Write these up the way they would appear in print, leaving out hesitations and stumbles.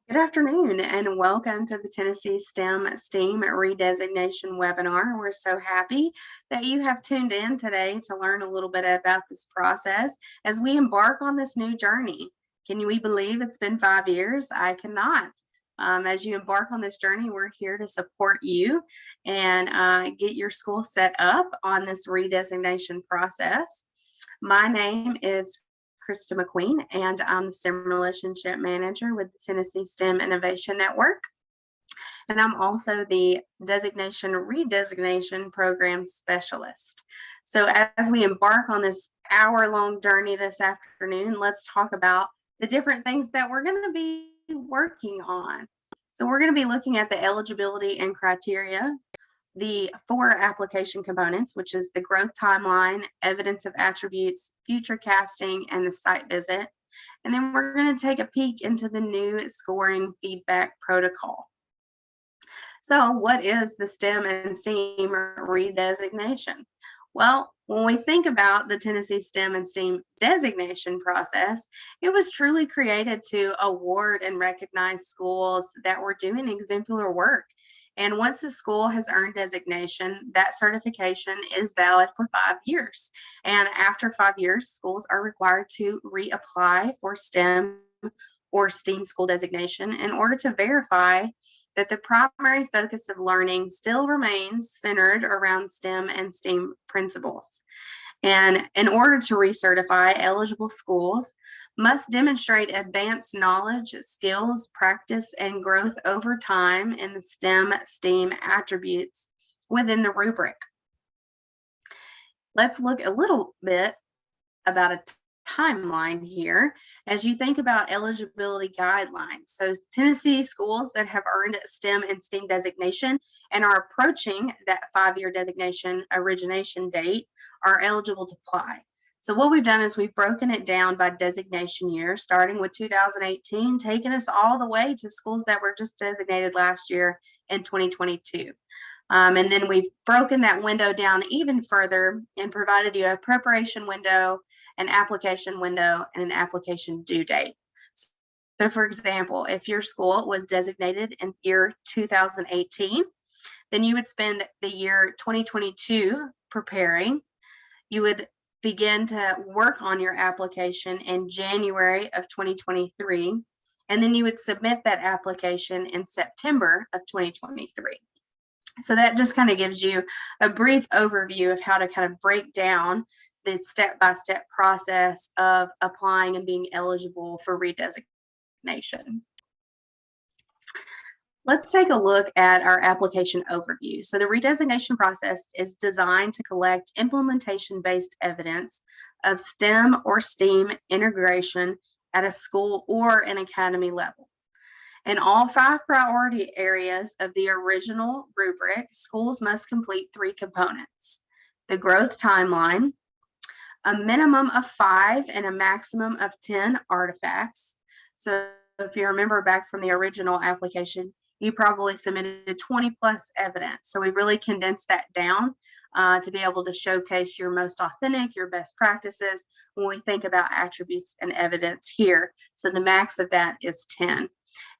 Good afternoon and welcome to the Tennessee STEM Redesignation webinar. We're so happy that you have tuned in today to learn a little bit about this process as we embark on this new journey. Can we believe it's been 5 years? I cannot. As you embark on this journey, we're here to support you and get your school set up on this redesignation process. My name is Krista McQueen, and I'm the STEM Relationship Manager with the Tennessee STEM Innovation Network. And I'm also the Designation Redesignation Program Specialist. So as we embark on this hour-long journey this afternoon, let's talk about the different things that we're going to be working on. So we're going to be looking at the eligibility and criteria, the 4 application components, which is the growth timeline, evidence of attributes, future casting, and the site visit. And then we're going to take a peek into the new scoring feedback protocol. So what is the STEM and STEAM redesignation? Well, when we think about the Tennessee STEM and STEAM designation process, it was truly created to award and recognize schools that were doing exemplary work. And once a school has earned designation, that certification is valid for 5 years. And after 5 years, schools are required to reapply for STEM or STEAM school designation in order to verify that the primary focus of learning still remains centered around STEM and STEAM principles. And in order to recertify, eligible schools must demonstrate advanced knowledge, skills, practice, and growth over time in the STEM, STEAM attributes within the rubric. Let's look a little bit about a timeline here as you think about eligibility guidelines. So Tennessee schools that have earned STEM and STEAM designation and are approaching that 5-year designation origination date are eligible to apply. So what we've done is we've broken it down by designation year, starting with 2018, taking us all the way to schools that were just designated last year in 2022. And then we've broken that window down even further and provided you a preparation window, an application window, and an application due date. So for example, if your school was designated in year 2018, then you would spend the year 2022 preparing. You would begin to work on your application in January of 2023, and then you would submit that application in September of 2023. So that just kind of gives you a brief overview of how to kind of break down the step-by-step process of applying and being eligible for redesignation. Let's take a look at our application overview. So the redesignation process is designed to collect implementation-based evidence of STEM or STEAM integration at a school or an academy level. In all 5 priority areas of the original rubric, schools must complete 3 components: the growth timeline, a minimum of 5 and a maximum of 10 artifacts. So if you remember back from the original application, you probably submitted 20 plus evidence. So we really condensed that down to be able to showcase your most authentic, your best practices when we think about attributes and evidence here. So the max of that is 10.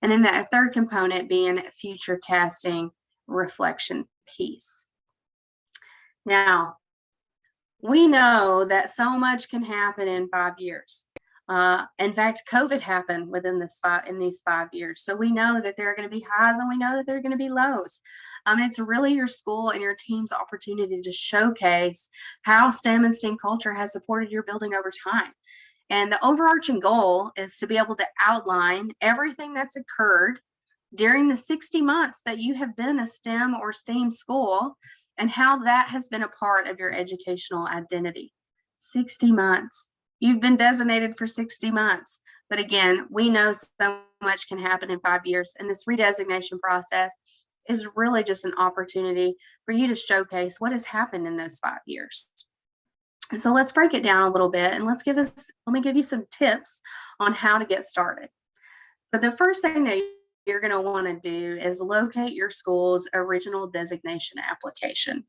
And then that third component being future casting reflection piece. Now, we know that so much can happen in 5 years. In fact, COVID happened within these 5 years. So we know that there are going to be highs and we know that there are going to be lows. It's really your school and your team's opportunity to showcase how STEM and STEAM culture has supported your building over time. And the overarching goal is to be able to outline everything that's occurred during the 60 months that you have been a STEM or STEAM school and how that has been a part of your educational identity. 60 months. You've been designated for 60 months. But again, we know so much can happen in 5 years, and this redesignation process is really just an opportunity for you to showcase what has happened in those 5 years. So let's break it down a little bit and let me give you some tips on how to get started. But the first thing that you're going to want to do is locate your school's original designation application.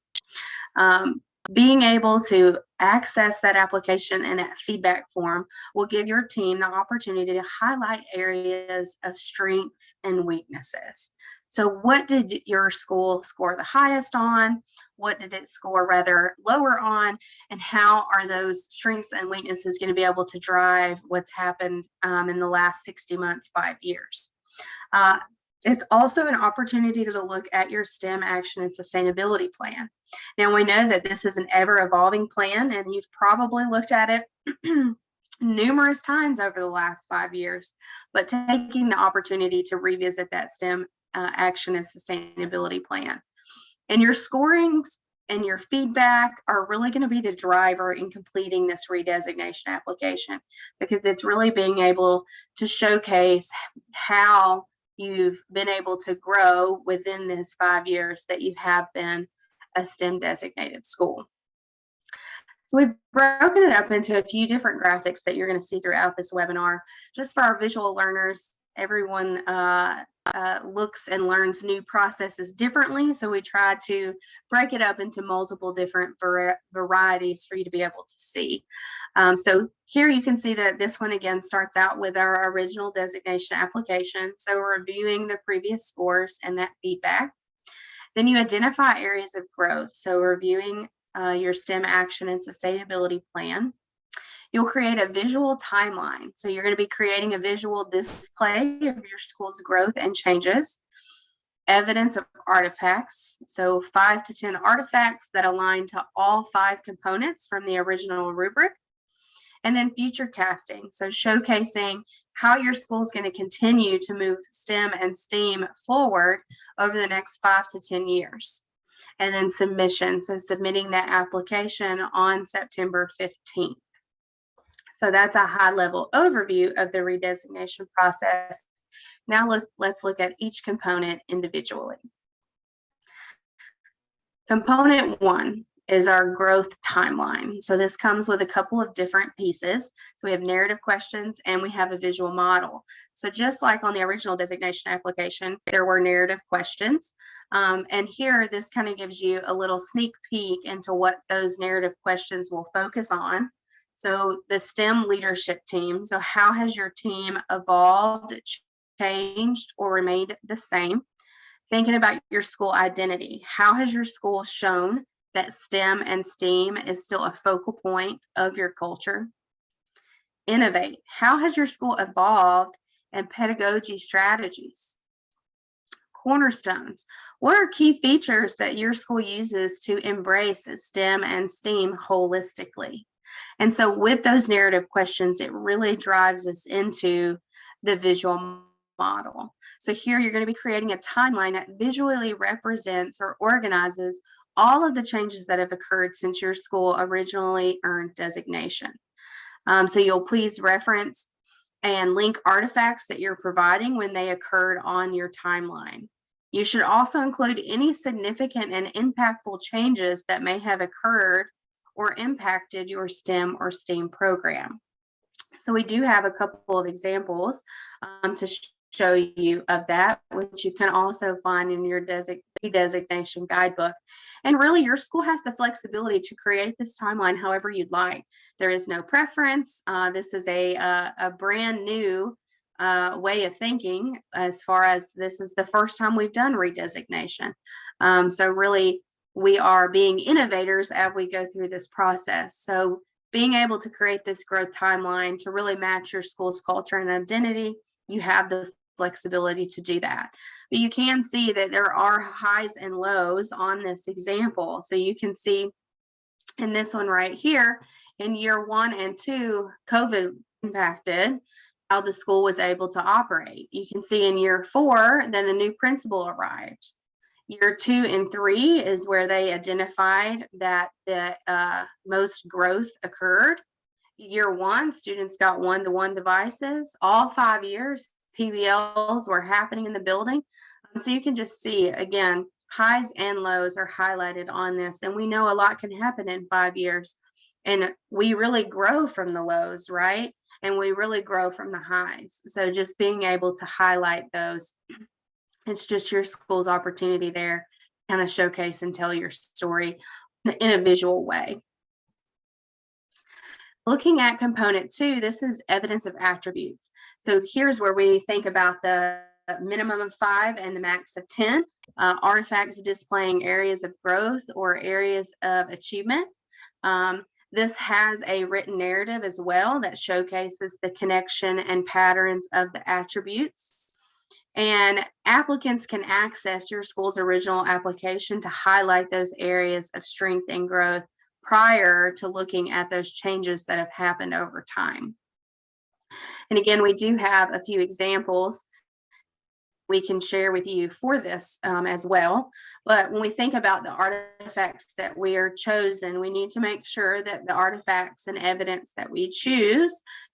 Being able to access that application and that feedback form will give your team the opportunity to highlight areas of strengths and weaknesses. So, what did your school score the highest on? What did it score rather lower on? And how are those strengths and weaknesses going to be able to drive what's happened in the last 60 months, 5 years? Uh, it's also an opportunity to look at your STEM action and sustainability plan. Now, we know that this is an ever evolving plan, and you've probably looked at it numerous times over the last 5 years, but taking the opportunity to revisit that STEM action and sustainability plan. And your scorings and your feedback are really going to be the driver in completing this redesignation application, because it's really being able to showcase how you've been able to grow within this 5 years that you have been a STEM designated school. So we've broken it up into a few different graphics that you're going to see throughout this webinar. Just for our visual learners, everyone looks and learns new processes differently. So we try to break it up into multiple different varieties for you to be able to see. So here you can see that this one again starts out with our original designation application. So we're reviewing the previous scores and that feedback. Then you identify areas of growth. So reviewing your STEM action and sustainability plan. You'll create a visual timeline. So you're going to be creating a visual display of your school's growth and changes. Evidence of artifacts. So 5 to 10 artifacts that align to all 5 components from the original rubric. And then future casting. So showcasing how your school is going to continue to move STEM and STEAM forward over the next 5 to 10 years. And then submission. So submitting that application on September 15th. So that's a high-level overview of the redesignation process. Now let's look at each component individually. Component 1 is our growth timeline. So this comes with a couple of different pieces. So we have narrative questions and we have a visual model. So just like on the original designation application, there were narrative questions. And here, this kind of gives you a little sneak peek into what those narrative questions will focus on. So the STEM leadership team. So how has your team evolved, changed, or remained the same? Thinking about your school identity. How has your school shown that STEM and STEAM is still a focal point of your culture? Innovate. How has your school evolved and pedagogy strategies? Cornerstones. What are key features that your school uses to embrace STEM and STEAM holistically? And so with those narrative questions, it really drives us into the visual model. So here you're going to be creating a timeline that visually represents or organizes all of the changes that have occurred since your school originally earned designation. So you'll please reference and link artifacts that you're providing when they occurred on your timeline. You should also include any significant and impactful changes that may have occurred or impacted your STEM or STEAM program. So we do have a couple of examples to show you of that, which you can also find in your designation guidebook. And really, your school has the flexibility to create this timeline however you'd like. There is no preference. This is a brand new way of thinking, as far as this is the first time we've done redesignation. So really, we are being innovators as we go through this process. So being able to create this growth timeline to really match your school's culture and identity, you have the flexibility to do that. But you can see that there are highs and lows on this example. So you can see in this one right here, in year 1 and 2, COVID impacted how the school was able to operate. You can see in year 4, then a new principal arrived. Year 2 and 3 is where they identified that the most growth occurred. Year 1, students got one-to-one devices. All 5 years, PBLs were happening in the building. So you can just see, again, highs and lows are highlighted on this. And we know a lot can happen in 5 years. And we really grow from the lows, right? And we really grow from the highs. So just being able to highlight those, it's just your school's opportunity there, kind of showcase and tell your story. in a visual way. Looking at component 2, this is evidence of attributes. So here's where we think about the minimum of 5 and the max of 10, artifacts displaying areas of growth or areas of achievement. This has a written narrative as well that showcases the connection and patterns of the attributes. And applicants can access your school's original application to highlight those areas of strength and growth prior to looking at those changes that have happened over time. And again, we do have a few examples we can share with you for this as well. But when we think about the artifacts that we are chosen, we need to make sure that the artifacts and evidence that we choose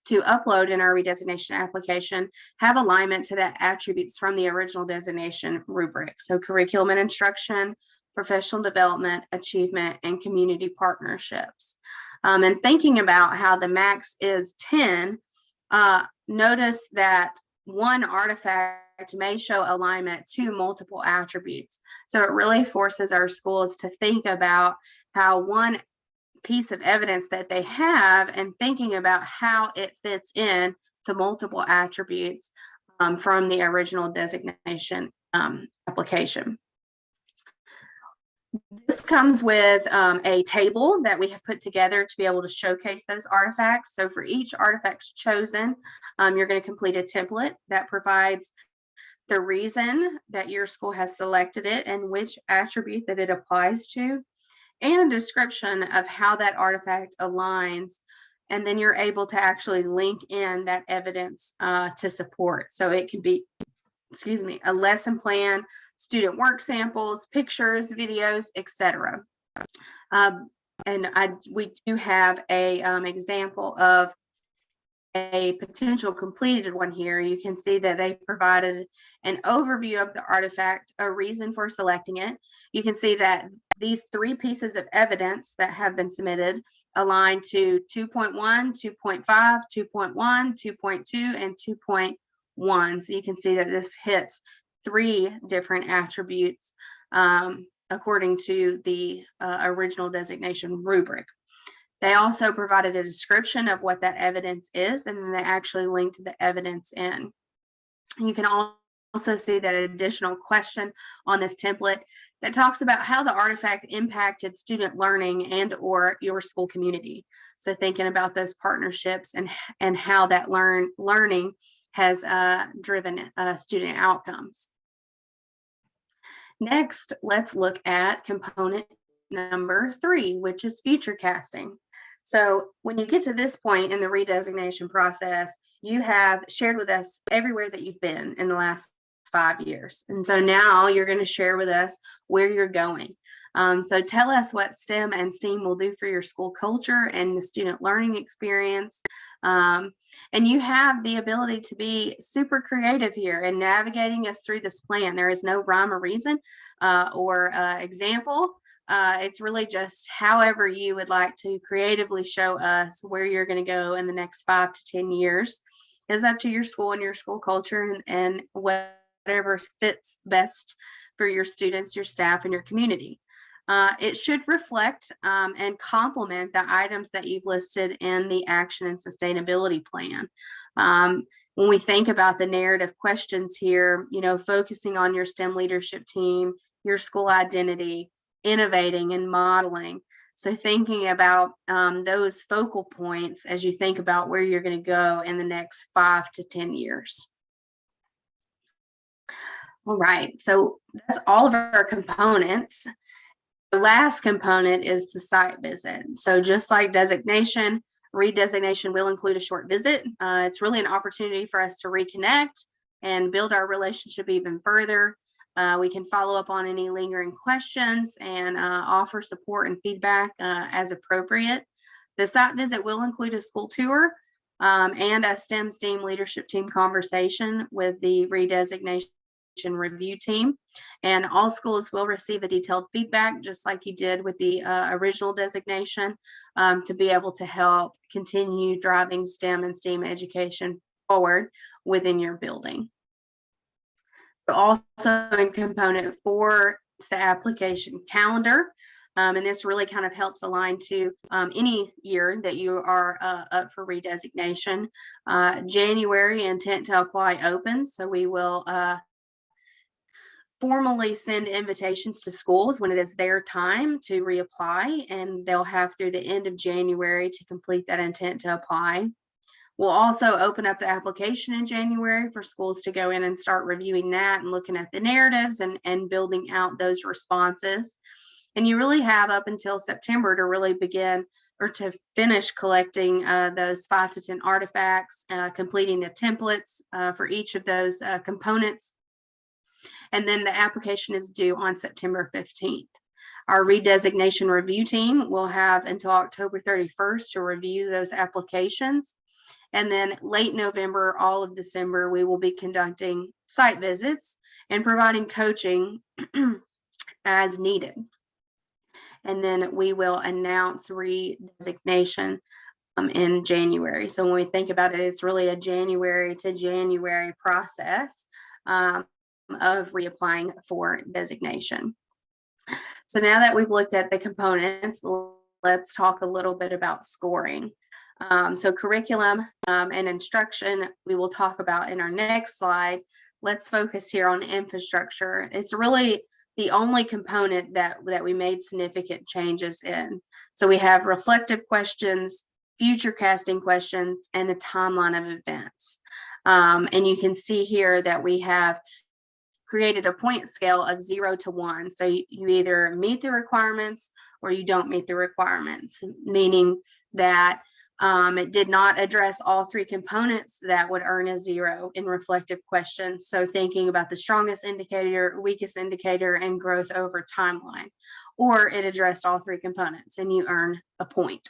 to upload in our redesignation application have alignment to the attributes from the original designation rubric. So curriculum and instruction, professional development, achievement, and community partnerships. And thinking about how the max is 10, notice that one artifact may show alignment to multiple attributes. So it really forces our schools to think about how one piece of evidence that they have and thinking about how it fits in to multiple attributes from the original designation application. This comes with a table that we have put together to be able to showcase those artifacts. So for each artifact chosen, you're going to complete a template that provides the reason that your school has selected it and which attribute that it applies to, and a description of how that artifact aligns. And then you're able to actually link in that evidence to support. So it can be, a lesson plan, student work samples, pictures, videos, etc. We do have a example of a potential completed one here. You can see that they provided an overview of the artifact, a reason for selecting it. You can see that these 3 pieces of evidence that have been submitted align to 2.1, 2.5, 2.1, 2.2, and 2.1. So you can see that this hits 3 different attributes according to the original designation rubric. They also provided a description of what that evidence is, and then they actually linked the evidence in. You can also see that additional question on this template that talks about how the artifact impacted student learning and or your school community. So thinking about those partnerships and how that learning has driven student outcomes. Next, let's look at component number 3, which is future casting. So when you get to this point in the redesignation process, you have shared with us everywhere that you've been in the last 5 years. And so now you're going to share with us where you're going. So tell us what STEM and STEAM will do for your school culture and the student learning experience. And you have the ability to be super creative here in navigating us through this plan. There is no rhyme or reason or example. It's really just however you would like to creatively show us where you're going to go in the next 5 to 10 years. It's up to your school and your school culture and whatever fits best for your students, your staff, and your community. It should reflect and complement the items that you've listed in the action and sustainability plan. When we think about the narrative questions here, focusing on your STEM leadership team, your school identity, innovating and modeling. So thinking about those focal points as you think about where you're going to go in the next 5 to 10 years. All right, so that's all of our components. The last component is the site visit. So just like designation, redesignation will include a short visit. It's really an opportunity for us to reconnect and build our relationship even further. We can follow up on any lingering questions and offer support and feedback as appropriate. The site visit will include a school tour and a STEM leadership team conversation with the redesignation review team. And all schools will receive a detailed feedback, just like you did with the original designation, to be able to help continue driving STEM and STEAM education forward within your building. Also in component 4 is the application calendar. And this really kind of helps align to any year that you are up for redesignation. January, intent to apply opens, so we will formally send invitations to schools when it is their time to reapply, and they'll have through the end of January to complete that intent to apply. We'll also open up the application in January for schools to go in and start reviewing that and looking at the narratives and building out those responses. And you really have up until September to really begin or to finish collecting those 5 to 10 artifacts, completing the templates for each of those components. And then the application is due on September 15th. Our redesignation review team will have until October 31st to review those applications. And then late November, all of December, we will be conducting site visits and providing coaching as needed. And then we will announce redesignation in January. So when we think about it, it's really a January to January process of reapplying for designation. So now that we've looked at the components, let's talk a little bit about scoring. So curriculum and instruction, we will talk about in our next slide. Let's focus here on infrastructure. It's really the only component that we made significant changes in. So we have reflective questions, future casting questions, and the timeline of events. And you can see here that we have created a point scale of 0 to 1. So you either meet the requirements or you don't meet the requirements, meaning that it did not address all 3 components that would earn a 0 in reflective questions. So thinking about the strongest indicator, weakest indicator, and growth over timeline, or it addressed all 3 components and you earn a point.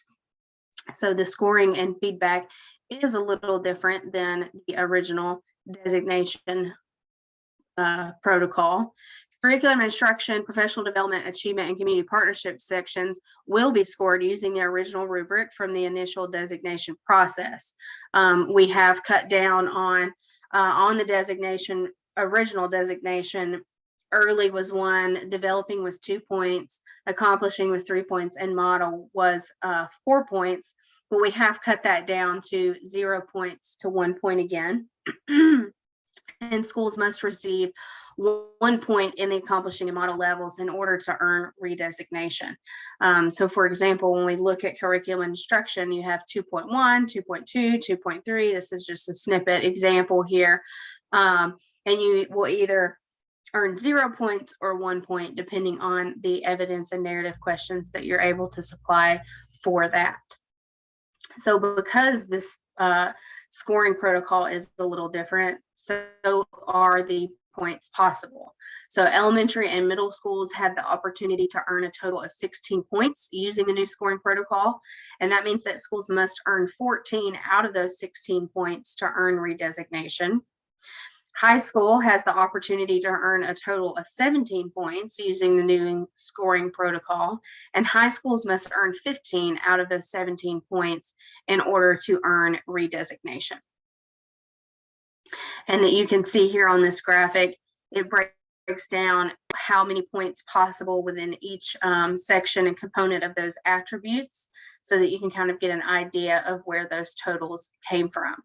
So the scoring and feedback is a little different than the original designation protocol. Curriculum instruction, professional development, achievement, and community partnership sections will be scored using the original rubric from the initial designation process. We have cut down on the designation, original designation. Early was 1, developing was 2 points, accomplishing was 3 points, and model was 4 points. But we have cut that down to 0 points to 1 point again. And schools must receive 1 point in the accomplishing and model levels in order to earn redesignation. So for example, when we look at curriculum instruction, you have 2.1, 2.2, 2.3. This is just a snippet example here. And you will either earn 0 points or 1 point, depending on the evidence and narrative questions that you're able to supply for that. So because this scoring protocol is a little different, so are the points possible. So elementary and middle schools have the opportunity to earn a total of 16 points using the new scoring protocol. And that means that schools must earn 14 out of those 16 points to earn redesignation. High school has the opportunity to earn a total of 17 points using the new scoring protocol, and high schools must earn 15 out of those 17 points in order to earn redesignation. And that you can see here on this graphic, it breaks down how many points possible within each section and component of those attributes, so that you can kind of get an idea of where those totals came from.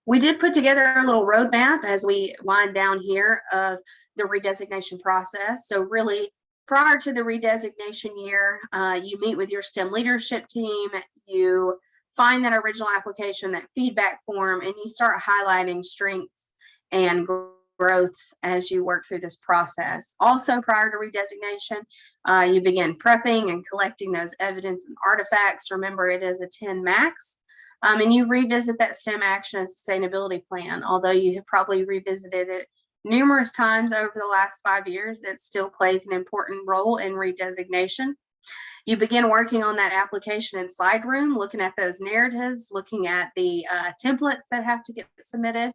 We did put together a little roadmap as we wind down here of the redesignation process. So really, prior to the redesignation year, you meet with your STEM leadership team, you find that original application, that feedback form, and you start highlighting strengths and growths as you work through this process. Also, prior to redesignation, you begin prepping and collecting those evidence and artifacts. Remember, it is a 10 max. And you revisit that STEM action and sustainability plan. Although you have probably revisited it numerous times over the last 5 years, it still plays an important role in redesignation. You begin working on that application in slide room, looking at those narratives, looking at the templates that have to get submitted,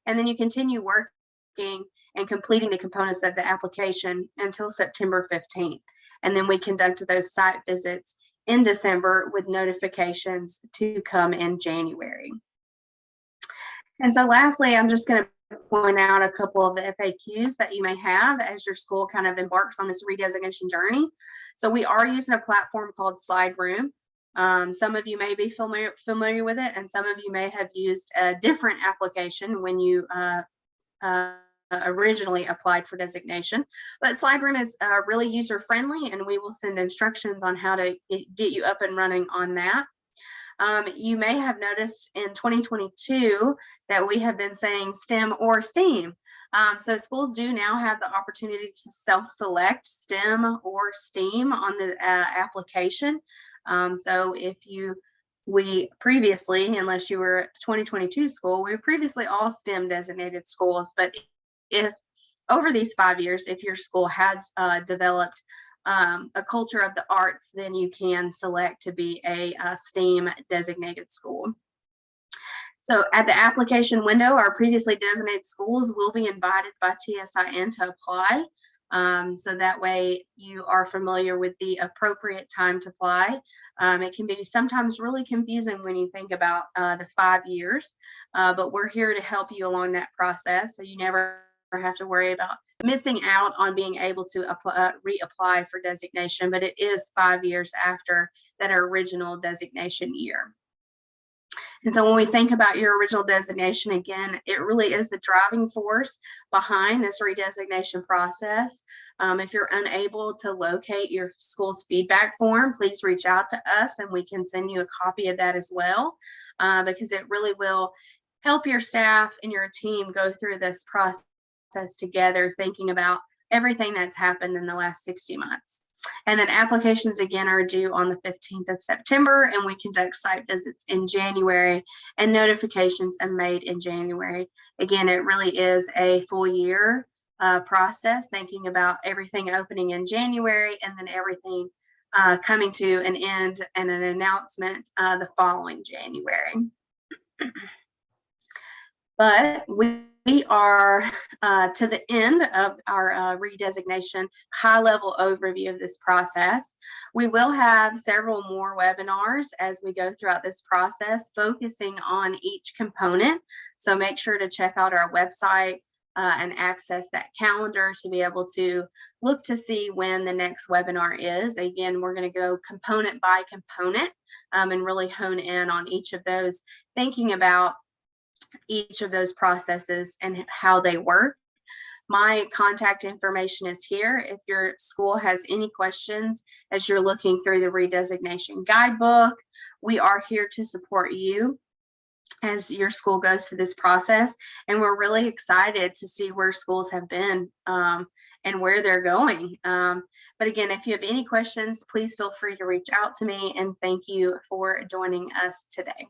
and then you continue working and completing the components of the application until September 15th. And then we conduct those site visits in December with notifications to come in January. And so lastly, I'm just going to point out a couple of the FAQs that you may have as your school kind of embarks on this redesignation journey. So we are using a platform called Slide Room. Some of you may be familiar with it, and some of you may have used a different application when you originally applied for designation. But Slide Room is really user friendly, and we will send instructions on how to get you up and running on that. You may have noticed in 2022 that we have been saying STEM or STEAM. So schools do now have the opportunity to self-select STEM or STEAM on the application. So if we previously, unless you were a 2022 school, we were previously all STEM designated schools. But if over these 5 years, if your school has developed a culture of the arts, then you can select to be a STEAM designated school. So at the application window, our previously designated schools will be invited by TSIN to apply. So that way you are familiar with the appropriate time to apply. It can be sometimes really confusing when you think about the 5 years, but we're here to help you along that process, so you never have to worry about missing out on being able to reapply for designation, but it is 5 years after that original designation year. And so when we think about your original designation, again, it really is the driving force behind this redesignation process. If you're unable to locate your school's feedback form, please reach out to us and we can send you a copy of that as well, because it really will help your staff and your team go through this process together, thinking about everything that's happened in the last 60 months. And then applications again are due on the 15th of September, and we conduct site visits in January, and notifications are made in January. Again, it really is a full year process, thinking about everything opening in January and then everything coming to an end and an announcement the following January. But we are to the end of our redesignation high-level overview of this process. We will have several more webinars as we go throughout this process, focusing on each component. So make sure to check out our website and access that calendar to be able to look to see when the next webinar is. Again, we're going to go component by component and really hone in on each of those, thinking about each of those processes and how they work. My contact information is here. If your school has any questions as you're looking through the redesignation guidebook, we are here to support you as your school goes through this process. And we're really excited to see where schools have been and where they're going. But again, if you have any questions, please feel free to reach out to me, and thank you for joining us today.